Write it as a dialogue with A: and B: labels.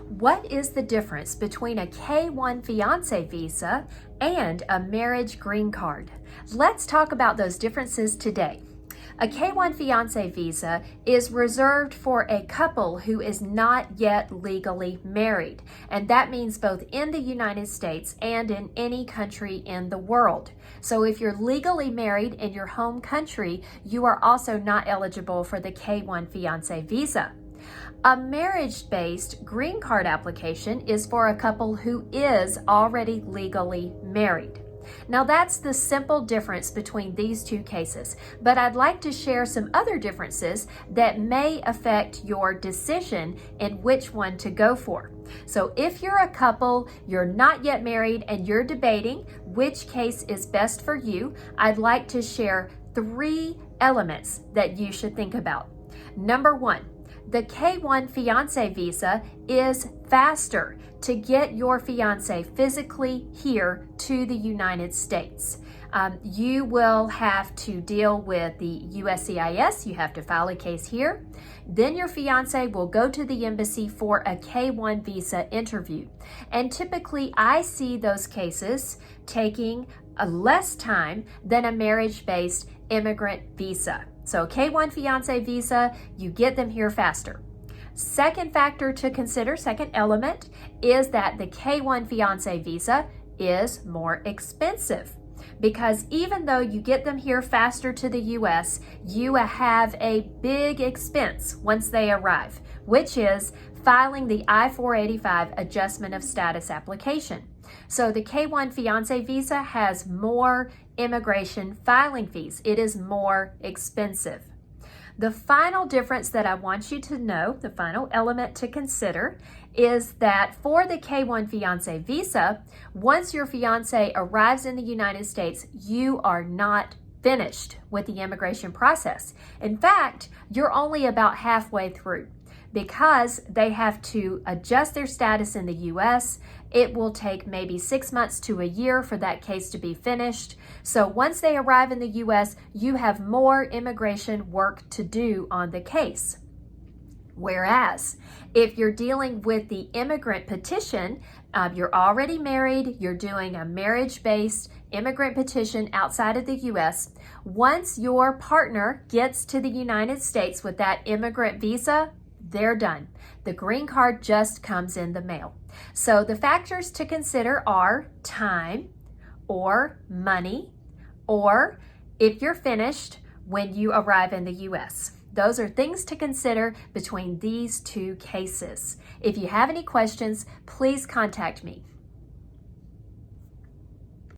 A: What is the difference between a K-1 fiancé visa and a marriage green card? Let's talk about those differences today. A K-1 fiancé visa is reserved for a couple who is not yet legally married, and that means both in the United States and in any country in the world. So if you're legally married in your home country, you are also not eligible for the K-1 fiancé visa. A marriage-based green card application is for a couple who is already legally married. Now that's the simple difference between these two cases, but I'd like to share some other differences that may affect your decision in which one to go for. So if you're a couple, you're not yet married, and you're debating which case is best for you, I'd like to share 3 elements that you should think about. Number 1, the K-1 fiancé visa is faster to get your fiancé physically here to the United States. You will have to deal with the USCIS. You have to file a case here. Then your fiancé will go to the embassy for a K-1 visa interview. And typically I see those cases taking less time than a marriage-based immigrant visa. So K-1 fiancé visa, you get them here faster. Second factor to consider, second element, is that the K-1 fiancé visa is more expensive, because even though you get them here faster to the US, you have a big expense once they arrive, which is filing the I-485 adjustment of status application. So the K-1 fiancé visa has more immigration filing fees. It is more expensive. The final difference that I want you to know, the final element to consider, is that for the K-1 fiancé visa, once your fiancé arrives in the United States, you are not finished with the immigration process. In fact, you're only about halfway through, because they have to adjust their status in the US. It will take maybe 6 months to a year for that case to be finished. So once they arrive in the US, you have more immigration work to do on the case. Whereas if you're dealing with the immigrant petition, you're already married, you're doing a marriage-based immigrant petition outside of the US. Once your partner gets to the United States with that immigrant visa, they're done. The green card just comes in the mail. So the factors to consider are time or money, or if you're finished when you arrive in the US. Those are things to consider between these two cases. If you have any questions, please contact me.